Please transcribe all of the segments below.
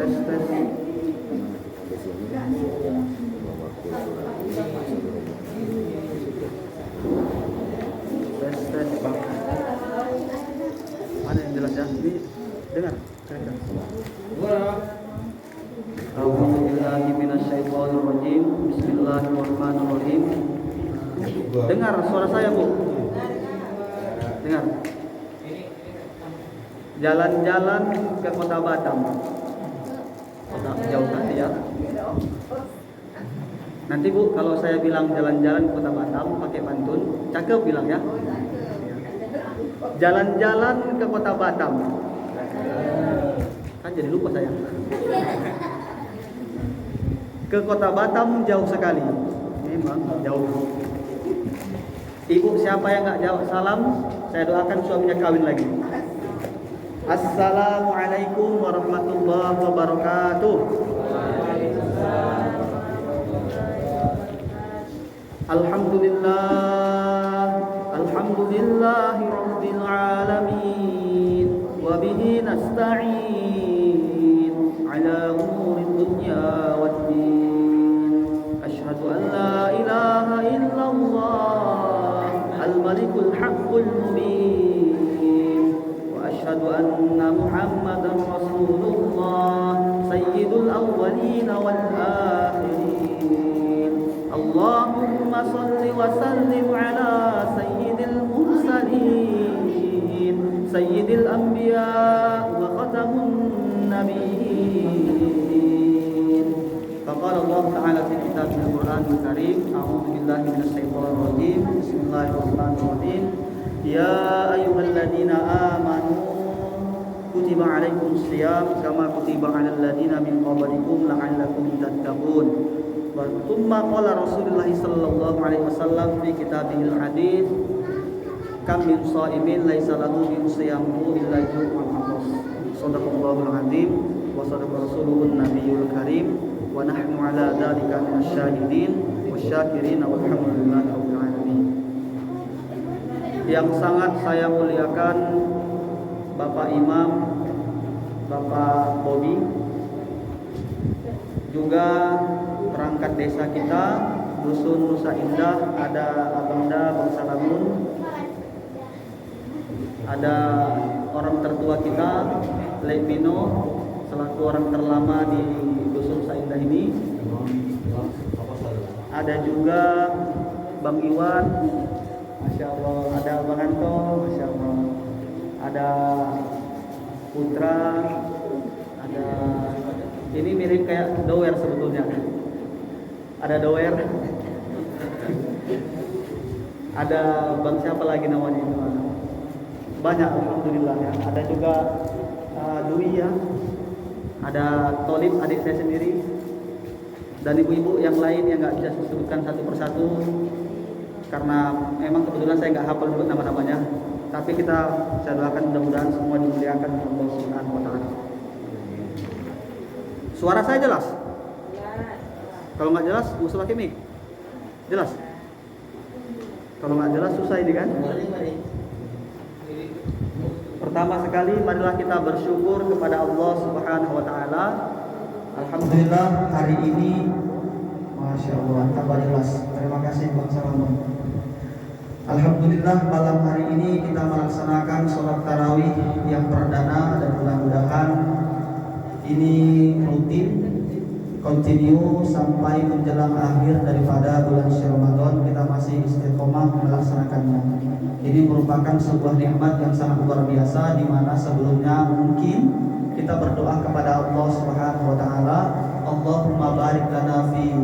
Tes tes. Tes tes bang. Mana yang jelas ya? Ini dengar. A'udzubillahi minasyaitonirrajim. Bismillahirrahmanirrahim. Dengar suara saya, Bu. Dengar. Jalan-jalan ke Kota Batam. Jauh nanti ya. Nanti Bu, kalau saya bilang jalan-jalan ke Kota Batam pakai pantun, cakep bilang ya. Jalan-jalan ke Kota Batam. Kan jadi lupa saya. Ke Kota Batam jauh sekali. Memang jauh. Ibu siapa yang nggak jawab salam, saya doakan suaminya kawin lagi. Assalamualaikum warahmatullahi wabarakatuh. Alhamdulillah, alhamdulillahi rabbil alamin, wa bihi nasta'in ala umuri dunya waddin. Asyhadu an la ilaha illallah al-malikul haqqul mubin, wa asyhadu anna muhammadan rasulullah sayyidul awwalin wal akhirin. Allahumma salli wa sallim ala sayyidil mursalin sayyidil anbiya wa khatamun nabiyyin. Faqala Allah Ta'ala fi kitabil Qur'anil Karim, a'udzu billahi minasyaitonir rajim. Bismillahirrahmanirrahim. Ya ayyuhalladzina amanu kutiba 'alaikumus shiyam kama kutiba 'alal ladzina min qablikum la'allakum tattaqun. Wa thumma qala Rasulullah sallallahu alaihi wasallam fi kitabihil hadits, kam min shaimin laisa lahu min siyamu illa ju'un naqas. Shadaqallahul azim wa shadaqa rasuluhun nabiyul karim wa nahnu ala dzalika minasyahidin wasyakirin walhamdulillahi rabbil alamin. Yang sangat saya muliakan Bapak Imam, Bapak Bobi, juga perangkat desa kita, Dusun Nusa Indah, ada Abangda Bang Salamun, ada orang tertua kita, Lek Mino, selaku orang terlama di Dusun Nusa Indah ini. Ada juga Bang Iwan, Masya Allah, ada Bang Anto, Masya Allah, ada Putra, ada ini mirip kayak doer sebetulnya. Ada doer. Ada Bang siapa lagi namanya itu? Banyak alhamdulillah ya. Ada juga Dwi ya. Ada Tolib adik saya sendiri. Dan ibu-ibu yang lain yang nggak bisa disebutkan satu persatu karena memang kebetulan saya nggak hafal dulu nama-namanya. Tapi saya doakan mudah-mudahan semua dimuliakan oleh Allah Subhanahu wa taala. Suara saya jelas? Kalau nggak jelas, usah pakai mic. Jelas? Kalau nggak jelas susah ini kan? Pertama sekali, marilah kita bersyukur kepada Allah Subhanahu Wa Taala. Alhamdulillah hari ini, Masya Allah, tambah jelas. Terima kasih Bang Salamun. Alhamdulillah malam hari ini kita melaksanakan sholat tarawih yang perdana dan mudah-mudahan ini rutin, continue sampai menjelang akhir daripada bulan Ramadan kita masih istiqomah melaksanakannya. Ini merupakan sebuah nikmat yang sangat luar biasa di mana sebelumnya mungkin kita berdoa kepada Allah Subhanahu wa taala, Allahumma barik lana fi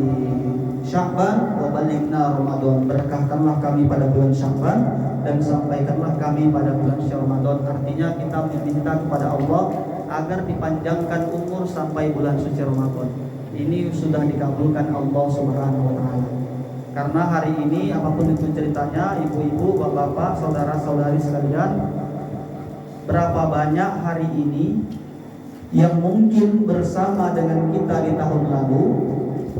Sya'ban wa balighna Ramadan. Berkahkanlah kami pada bulan Sya'ban dan sampaikanlah kami pada bulan Ramadan. Artinya kita meminta kepada Allah agar dipanjangkan umur sampai bulan suci Ramadan. Ini sudah dikabulkan Allah Subhanahu wa taala. Karena hari ini apapun itu ceritanya, ibu-ibu, bapak-bapak, saudara-saudari sekalian, berapa banyak hari ini yang mungkin bersama dengan kita di tahun lalu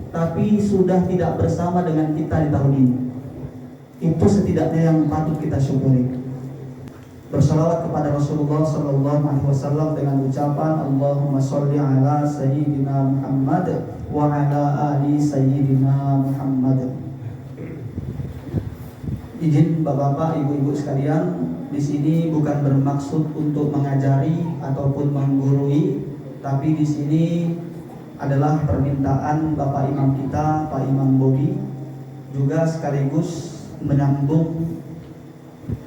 tapi sudah tidak bersama dengan kita di tahun ini. Itu setidaknya yang patut kita syukuri. bersalawat kepada Rasulullah sallallahu alaihi wasallam dengan ucapan Allahumma sholli ala sayyidina Muhammad wa ala ali sayyidina Muhammad. Izin Bapak-bapak, Ibu-ibu sekalian, di sini bukan bermaksud untuk mengajari ataupun menggurui, tapi di sini adalah permintaan Bapak Imam kita, Pak Imam Bobi, juga sekaligus menyambung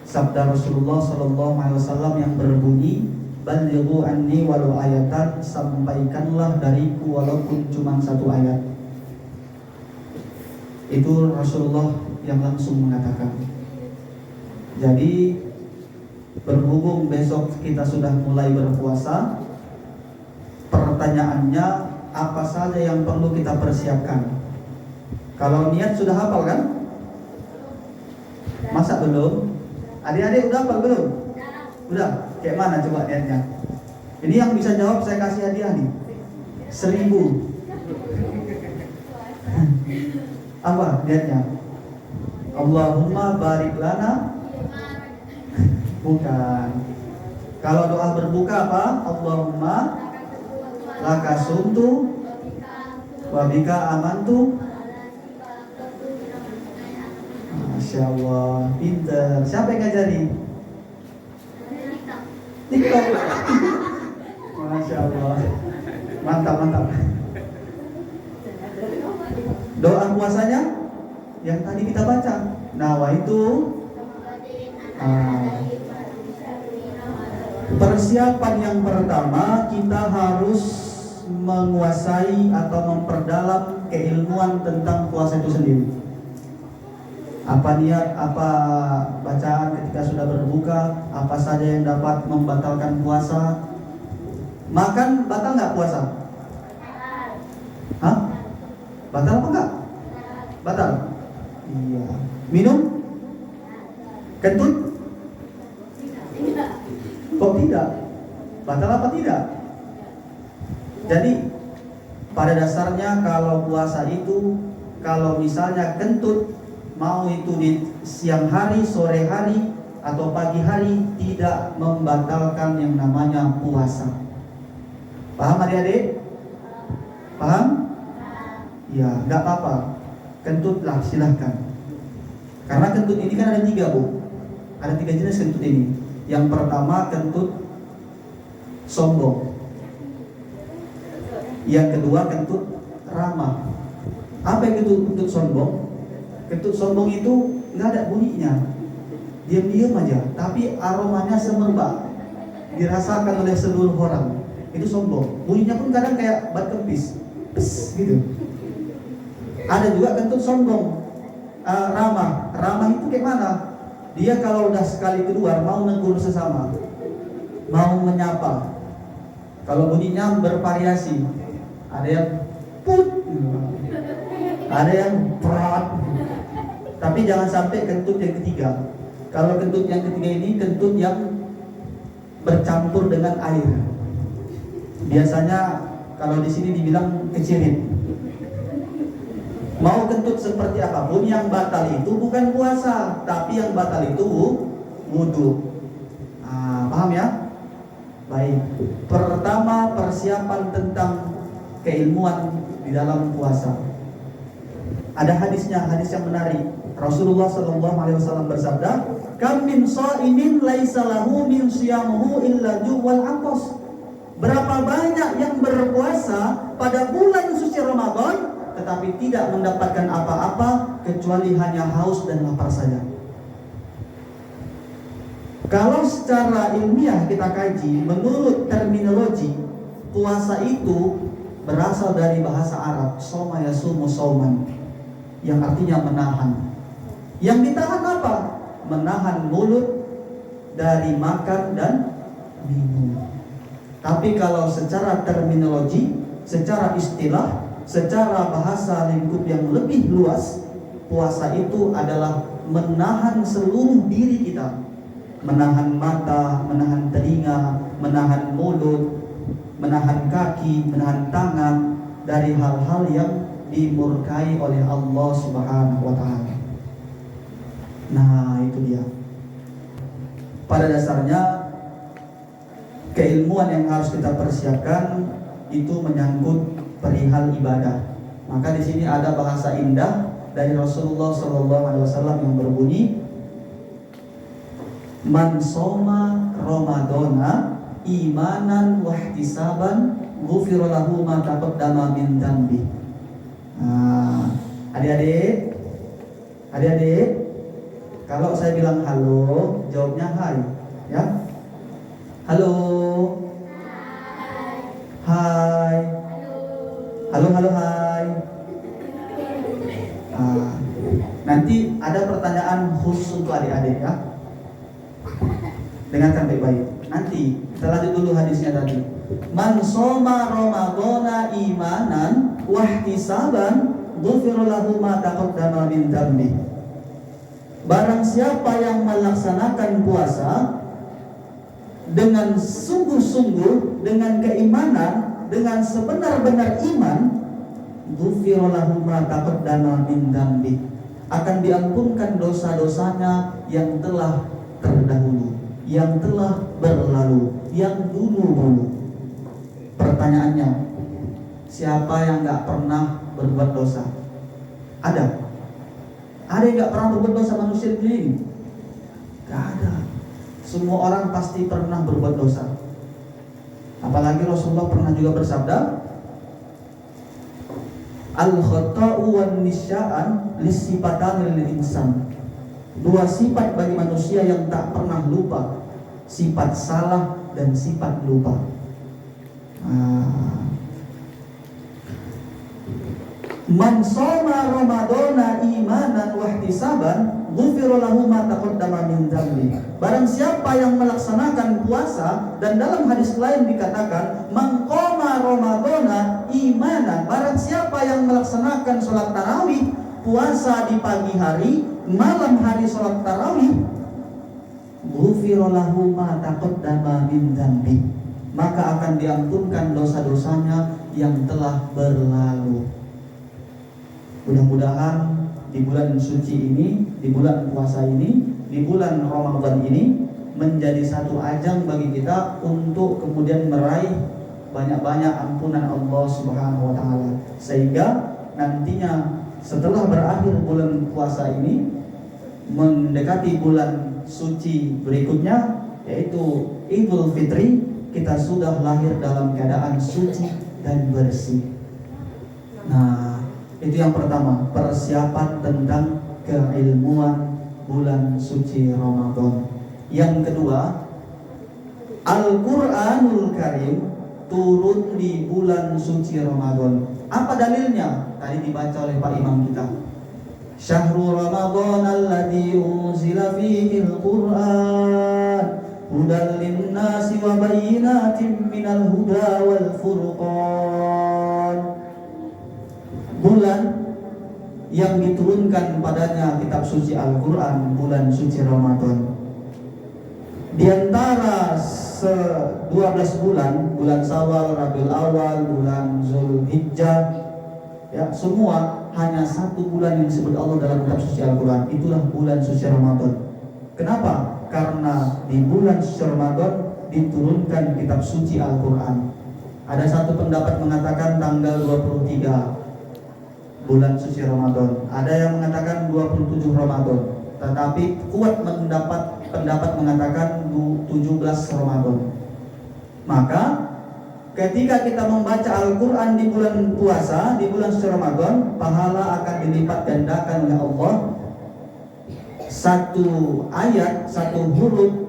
sabda Rasulullah sallallahu alaihi wasallam yang berbunyi, "Ballighu anni walau ayatan", sampaikanlah dariku walaupun cuma satu ayat. Itu Rasulullah yang langsung mengatakan. Jadi berhubung besok kita sudah mulai berpuasa, pertanyaannya apa saja yang perlu kita persiapkan? Kalau niat sudah hafal kan? Masa belum? Adik-adik udah hafal belum? Udah? Kayak mana coba niatnya? Ini yang bisa jawab saya kasih hadiah nih, 1000. Apa niatnya? Allahumma barik lana. Bukan. Kalau doa berbuka apa? Allahumma laka sumtu wa bika amantu. Masya Allah, pinter. Siapa yang ngajari? TikTok. Masya Allah. Mantap, mantap. Doa puasanya yang tadi kita baca. Nawaitu. Persiapan yang pertama, kita harus menguasai atau memperdalam keilmuan tentang puasa itu sendiri. Apa niat, apa bacaan ketika sudah berbuka, apa saja yang dapat membatalkan puasa. Makan batal nggak puasa? Hah? Batal apa enggak? Batal? Iya. Minum? Kentut? Kok tidak? Batal apa tidak? Jadi pada dasarnya kalau puasa itu, kalau misalnya kentut, mau itu di siang hari, sore hari, atau pagi hari, tidak membatalkan yang namanya puasa. Paham adik-adik? Paham? Ya, nggak apa-apa. Kentutlah, silahkan. Karena kentut ini kan ada 3, Bu. Ada 3 jenis kentut ini. Yang pertama kentut sombong. Yang kedua kentut ramah. Apa yang kentut sombong? Kentut sombong itu nggak ada bunyinya, diam-diam aja, tapi aromanya semerbak, dirasakan oleh seluruh orang. Itu sombong. Bunyinya pun kadang kayak bat kempis, pes gitu. Ada juga kentut sombong, ramah. Ramah itu kayak mana? Dia kalau udah sekali keluar mau negur sesama, mau menyapa. Kalau bunyinya bervariasi, ada yang put, ada yang prat. Tapi jangan sampai kentut yang ketiga. Kalau kentut yang ketiga ini kentut yang bercampur dengan air. Biasanya kalau di sini dibilang kecirit. Mau kentut seperti apapun, yang batal itu bukan puasa, tapi yang batal itu wudu. Paham ya? Baik. Pertama, persiapan tentang keilmuan di dalam puasa. Ada hadisnya, hadis yang menarik. Rasulullah sallallahu alaihi wasallam bersabda, "Kam min sha'imin laisa lahu min siyamuhu illa ju'wal 'athas." Berapa banyak yang berpuasa pada bulan suci Ramadan tetapi tidak mendapatkan apa-apa kecuali hanya haus dan lapar saja. Kalau secara ilmiah kita kaji, menurut terminologi, puasa itu berasal dari bahasa Arab, soma yasumu sauman, yang artinya menahan. Yang ditahan apa? Menahan mulut dari makan dan minum. Tapi kalau secara terminologi, secara istilah, secara bahasa lingkup yang lebih luas, puasa itu adalah menahan seluruh diri kita. Menahan mata, menahan telinga, menahan mulut, menahan kaki, menahan tangan dari hal-hal yang dimurkai oleh Allah Subhanahu wa ta'ala. Nah, itu dia. pada dasarnya keilmuan yang harus kita persiapkan itu menyangkut perihal ibadah. Maka di sini ada bahasa indah dari Rasulullah SAW yang berbunyi, man soma Ramadana imanan wahtisaban ghufira lahu ma taqaddama min dzambi. Adik-adik, kalau saya bilang halo, jawabnya hai, ya. Halo. Hai. Halo, hai. Nanti ada pertanyaan khusus untuk adik-adik, ya. Dengarkan baik-baik. Nanti kita lanjut dulu hadisnya tadi. Man shoma Ramadhana imanan wahtisaban ghufira lahu ma taqaddama min dzambi. Barang siapa yang melaksanakan puasa dengan sungguh-sungguh, dengan keimanan, dengan sebenar-benar iman, ghufira lahu ma taqaddama min dzambi, akan diampunkan dosa-dosanya yang telah terdahulu, yang telah berlalu, yang dulu-dulu. Pertanyaannya, siapa yang gak pernah berbuat dosa? Ada? Ada yang gak pernah berbuat dosa manusia ini? Gak ada. Semua orang pasti pernah berbuat dosa. Apalagi Rasulullah pernah juga bersabda, al-khata'u wan nisya'an lisifatan lil insan. Dua sifat bagi manusia yang tak pernah lupa, sifat salah dan sifat lupa. Man shoma Ramadhana imanan wahtisaban ghufira lahu ma taqaddama min dzambi. Barang siapa yang melaksanakan puasa, dan dalam hadis lain dikatakan man qama Ramadhana imanan, barang siapa yang melaksanakan salat tarawih, puasa di pagi hari, malam hari salat tarawih, ghufira lahu ma taqaddama min dzambi, maka akan diampunkan dosa-dosanya yang telah berlalu. Mudah-mudahan di bulan suci ini, di bulan puasa ini, di bulan Ramadan ini menjadi satu ajang bagi kita untuk kemudian meraih banyak-banyak ampunan Allah Subhanahu wa taala, sehingga nantinya setelah berakhir bulan puasa ini mendekati bulan suci berikutnya, yaitu Idul Fitri, kita sudah lahir dalam keadaan suci dan bersih. Nah, itu yang pertama, persiapan tentang keilmuan bulan suci Ramadan. Yang kedua, Al-Quranul Karim turun di bulan suci Ramadan. Apa dalilnya? Tadi dibaca oleh Pak Imam kita. Syahrul Ramadan alladzi unzila fihi al-Quran hudan lin-nasi wa bayyinatin minal huda wal furqan. Bulan yang diturunkan padanya kitab suci Al-Quran, bulan suci Ramadan. Di antara 12 bulan, bulan Syawal, Rabiul Awal, bulan Zulhijjah, ya, semua hanya satu bulan yang disebut Allah dalam kitab suci Al-Quran, itulah bulan suci Ramadan. Kenapa? Karena di bulan suci Ramadan diturunkan kitab suci Al-Quran. Ada satu pendapat mengatakan tanggal 23 bulan suci Ramadan, ada yang mengatakan 27 Ramadan, tetapi kuat pendapat mengatakan 17 Ramadan. Maka ketika kita membaca Al-Quran di bulan puasa, di bulan suci Ramadan, pahala akan dilipat gandakan oleh Allah. Satu ayat, satu huruf,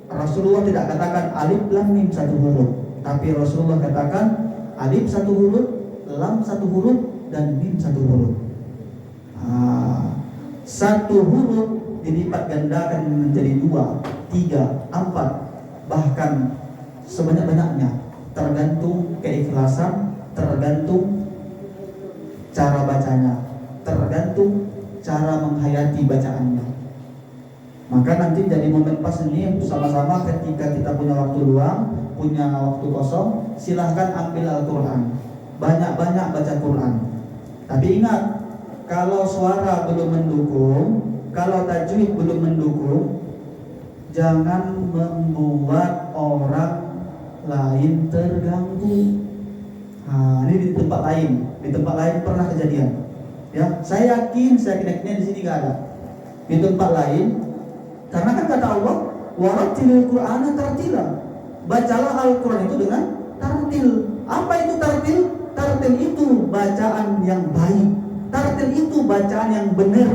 Rasulullah tidak katakan alif lam mim satu huruf, tapi Rasulullah katakan alif satu huruf, lam satu huruf, dan mim satu huruf. Satu huruf dilipat gandakan menjadi 2, 3, 4, bahkan sebanyak-banyaknya, tergantung keikhlasan, tergantung cara bacanya, tergantung cara menghayati bacaannya. Maka nanti jadi momen pas ini sama-sama ketika kita punya waktu luang, punya waktu kosong, silahkan ambil Al-Quran, banyak-banyak baca Quran. Tapi ingat, kalau suara belum mendukung, kalau tajwid belum mendukung, jangan membuat orang lain terganggu. Nah, ini di tempat lain pernah kejadian. Ya, saya yakin di sini nggak ada. Di tempat lain, karena kan kata Allah, warattilil Qur'ana tartila. Bacalah Al-Quran itu dengan tartil. Apa itu tartil? Tartil itu bacaan yang baik. Tartil itu bacaan yang benar.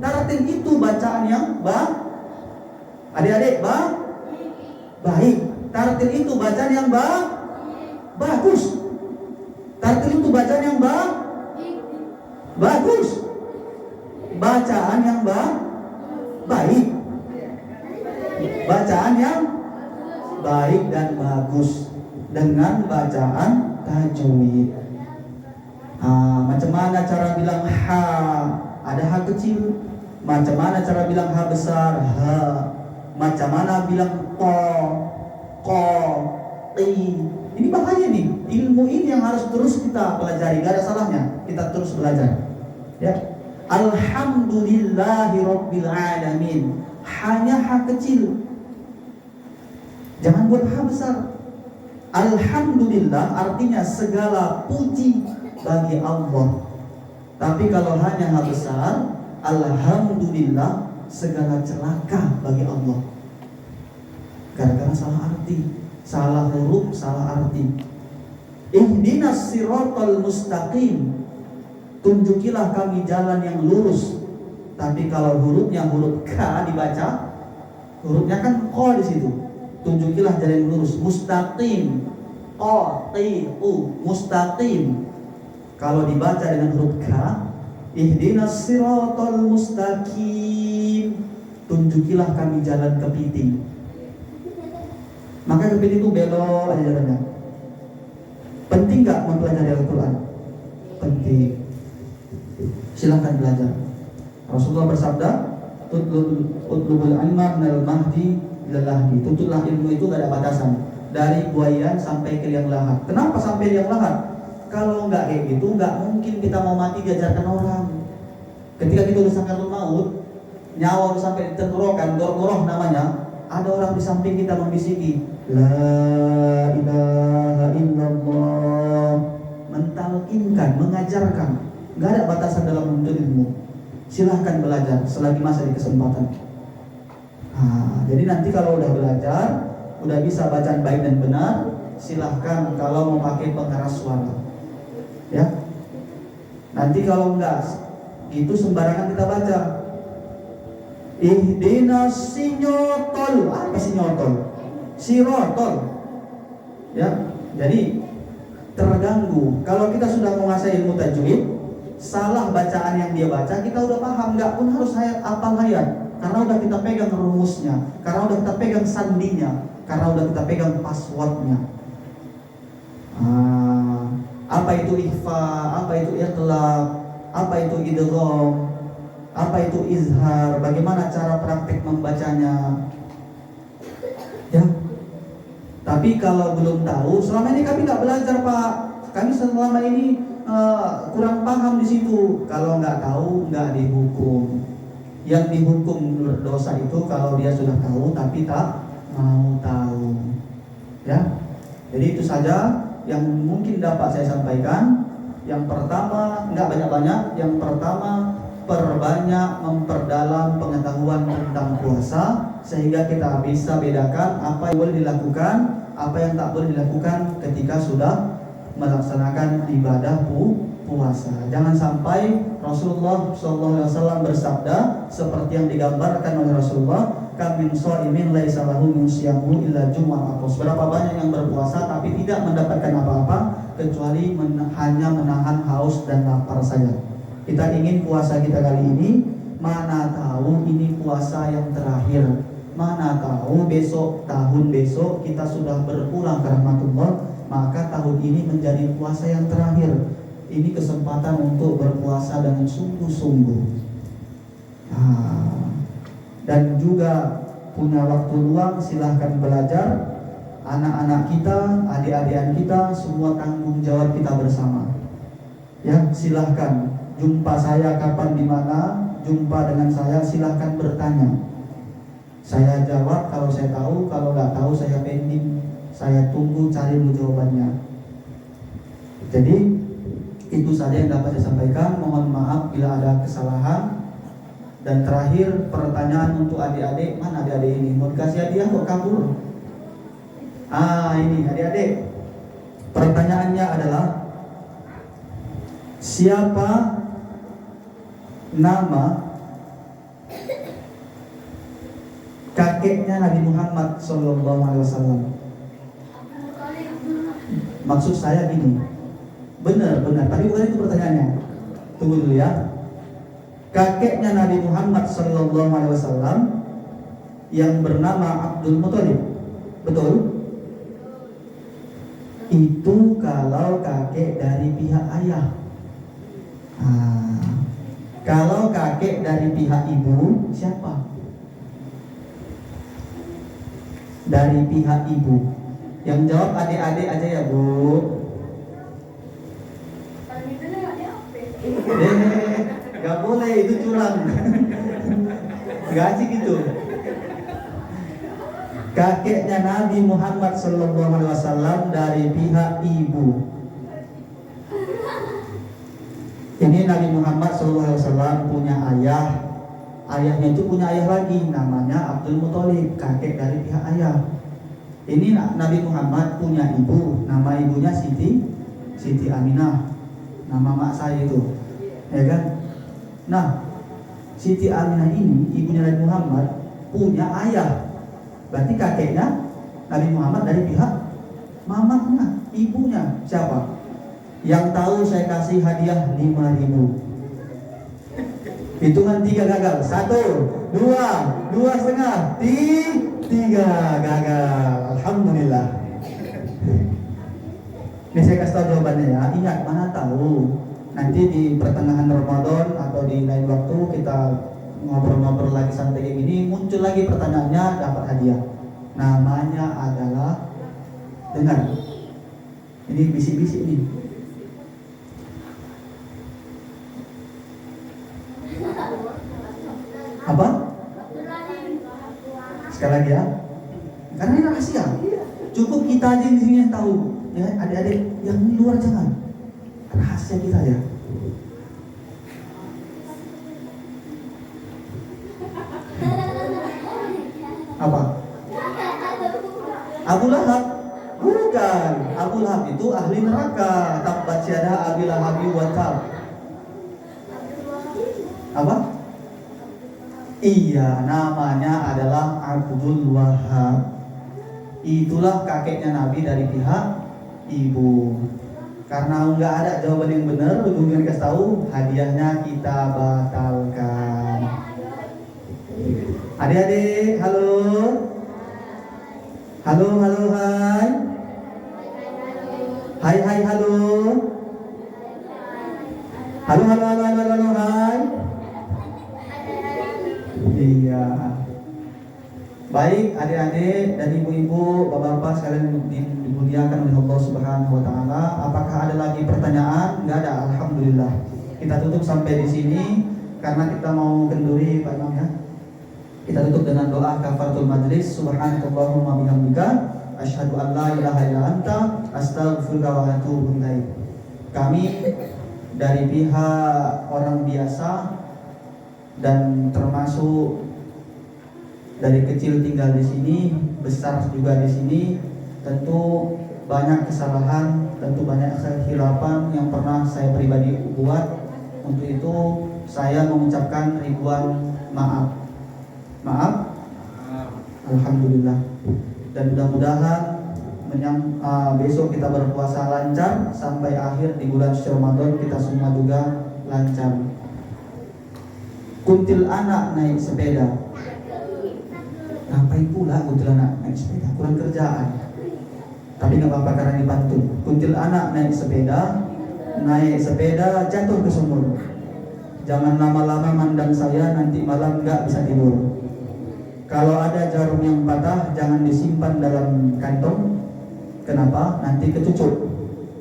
Tartil itu bacaan yang adik-adik baik. Tartil itu bacaan yang bagus. Tartil itu bacaan yang bagus. Bacaan yang baik. Bacaan yang baik dan bagus dengan bacaan tajwid. Macam mana cara bilang ha? Ada ha kecil. Macam mana cara bilang ha besar? Ha. Macam mana bilang ko, ti. Ini bahaya nih. Ilmu ini yang harus terus kita pelajari. Gak ada salahnya kita terus belajar. Ya. Alhamdulillahi Rabbil Alamin. Hanya ha kecil. Jangan buat ha besar. Alhamdulillah artinya segala puji bagi Allah. Tapi kalau hanya ha besar, alhamdulillah segala celaka bagi Allah. Gara-gara salah arti, salah huruf, salah arti. Ihdinas siratal mustaqim. Tunjukilah kami jalan yang lurus. Tapi kalau hurufnya huruf K dibaca, hurufnya kan Q di situ. Tunjukilah jalan yang lurus. Mustaqim. Q-T-U. Mustaqim. Kalau dibaca dengan huruf K, ihdinas siratal mustaqim. Tunjukilah kami jalan kepiting. Maka kepiting itu belok aja jalannya. Penting gak mempelajari Al-Quran? Penting. Silahkan belajar. Rasulullah bersabda, utlubul ilma minal mahdi ilal lahdi. Tuntutlah ilmu itu gak ada batasan. Dari buayan sampai ke liang lahat. Kenapa sampai liang lahat? Kalau nggak kayak gitu, nggak mungkin kita mau mati diajarkan orang. Ketika kita udah sakaratul maut, nyawa udah sampai tenggorokan, goroh namanya, ada orang di samping kita membisiki, La ilaha illallah, mentalkinkan, mengajarkan. Nggak ada batasan dalam menuntut ilmu. Silahkan belajar selagi masih ada kesempatan. Jadi nanti kalau udah belajar, udah bisa bacaan baik dan benar, silahkan kalau mau pakai pengeras suara. Ya, nanti kalau enggak gitu sembarangan kita baca. Ihdinas sinyotol. Apa sinyotol? Sirotol. Ya, jadi terganggu. Kalau kita sudah menguasai ilmu tajwid, salah bacaan yang dia baca kita udah paham, nggak pun harus hafal hayat, karena udah kita pegang rumusnya, karena udah kita pegang sandinya, karena udah kita pegang passwordnya. Apa itu ikhfa, apa itu iqlab, apa itu idgham, apa itu izhar, bagaimana cara praktik membacanya. Ya. Tapi kalau belum tahu, selama ini kami nggak belajar Pak, kami selama ini kurang paham di situ. Kalau nggak tahu nggak dihukum. Yang dihukum dosa itu kalau dia sudah tahu tapi tak mau tahu. Ya. Jadi itu saja yang mungkin dapat saya sampaikan. Yang pertama, enggak banyak-banyak. Yang pertama, perbanyak memperdalam pengetahuan tentang puasa, sehingga kita bisa bedakan apa yang boleh dilakukan, apa yang tak boleh dilakukan ketika sudah melaksanakan ibadah puasa. Jangan sampai Rasulullah SAW bersabda seperti yang digambarkan oleh Rasulullah, kamin shaimin laisa lahu min siyamu illa jumu'ah. Berapa banyak yang berpuasa tapi tidak mendapatkan apa-apa kecuali hanya menahan haus dan lapar saja. Kita ingin puasa kita kali ini, mana tahu ini puasa yang terakhir. Mana tahu besok, tahun besok kita sudah berpulang ke rahmatullah, maka tahun ini menjadi puasa yang terakhir. Ini kesempatan untuk berpuasa dengan sungguh-sungguh. Dan juga punya waktu luang, silahkan belajar. Anak-anak kita, adik-adikan kita, semua tanggung jawab kita bersama. Ya, silahkan jumpa saya kapan di mana, jumpa dengan saya, silahkan bertanya. Saya jawab kalau saya tahu, kalau nggak tahu saya pending, saya tunggu cari dulu jawabannya. Jadi itu saja yang dapat saya sampaikan. Mohon maaf bila ada kesalahan. Dan terakhir pertanyaan untuk adik-adik, mana adik-adik ini? Mau dikasih hadiah kok kabur? Ini adik-adik. Pertanyaannya adalah siapa nama kakeknya Nabi Muhammad SAW? Maksud saya gini, benar, tapi bukan itu pertanyaannya. Tunggu dulu ya. Kakeknya Nabi Muhammad SAW yang bernama Abdul Muthalib, betul? Itu kalau kakek dari pihak ayah. Kalau kakek dari pihak ibu, siapa? Dari pihak ibu. Yang jawab adik-adik aja ya, Bu. Gak boleh, itu curang. Gak asik gitu. Kakeknya Nabi Muhammad SAW dari pihak ibu. Ini Nabi Muhammad SAW punya ayah. Ayahnya itu punya ayah lagi, namanya Abdul Muthalib, kakek dari pihak ayah. Ini Nabi Muhammad punya ibu, nama ibunya Siti Aminah, nama mak saya itu, ya kan? Nah, Siti Aminah ini ibunya Nabi Muhammad punya ayah. Berarti kakeknya Nabi Muhammad dari pihak mamanya, ibunya siapa? Yang tahu saya kasih hadiah 5.000. Hitungan 3 gagal. 1, 2 setengah, 3 gagal. Alhamdulillah. Ini saya kasih tahu jawabannya ya. Ingat, mana tahu nanti di pertengahan Ramadan atau di lain waktu kita ngobrol-ngobrol lagi santai kayak gini, muncul lagi pertanyaannya, dapat hadiah. Namanya adalah, dengar, ini bisik-bisik nih. Apa? Sekali lagi ya, karena ini rahasia. Cukup kita aja di sini yang tahu, ya adik-adik yang di luar jangan. Rahasia kita ya. Apa? Abu Lahab? Bukan. Abu Lahab itu ahli neraka. Tabbat yada Abi Lahab wa tab. Apa? Iya, namanya adalah Abdul Wahab. Itulah kakeknya Nabi dari pihak ibu. Karena nggak ada jawaban yang benar, ujungnya dikasih tahu, hadiahnya kita batalkan. Adik-adik, halo. Halo, hai. Hai, halo. Halo, hai. Iya. Baik adik-adik dan ibu-ibu, bapak-bapak sekalian dimuliakan oleh Allah Subhanahu wa taala. Apakah ada lagi pertanyaan? Enggak ada, alhamdulillah. Kita tutup sampai di sini karena kita mau kenduri Pak Imam ya. Kita tutup dengan doa kafaratul majlis. Subhanakallahumma bihamdika asyhadu an la ilaha illa anta astaghfiruka wa atubu ilaik. Kami dari pihak orang biasa dan termasuk dari kecil tinggal di sini, besar juga di sini, tentu banyak kesalahan, tentu banyak kehilapan yang pernah saya pribadi buat. Untuk itu saya mengucapkan ribuan maaf. Alhamdulillah. Dan mudah-mudahan besok kita berpuasa lancar sampai akhir di bulan suci Ramadan kita semua juga lancar. Kuntil anak naik sepeda. Ngapain pula kuntil anak naik sepeda? Kurang kerjaan. Tapi nggak apa-apa karena dipantun. Kuntil anak naik sepeda jatuh ke sumur. Jangan lama-lama mandang saya, nanti malam nggak bisa tidur. Kalau ada jarum yang patah, jangan disimpan dalam kantong. Kenapa? Nanti kecucuk,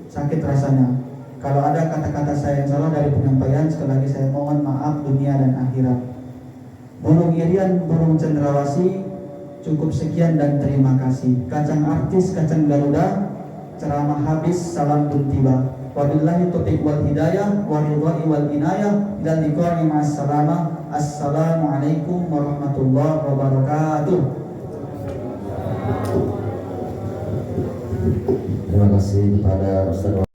sakit rasanya. Kalau ada kata-kata saya yang salah dari penyampaian, sekali lagi saya mohon maaf dunia dan akhirat. Burung irian, burung cendrawasih, Cukup sekian dan terima kasih. Kacang artis, kacang Garuda, ceramah habis, salam pun tiba. Wabillahi taufiq wal hidayah wa ridwa'i wal inayah ila liqa'i ma'as salamah. Assalamualaikum warahmatullahi wabarakatuh. Terima kasih kepada Ustaz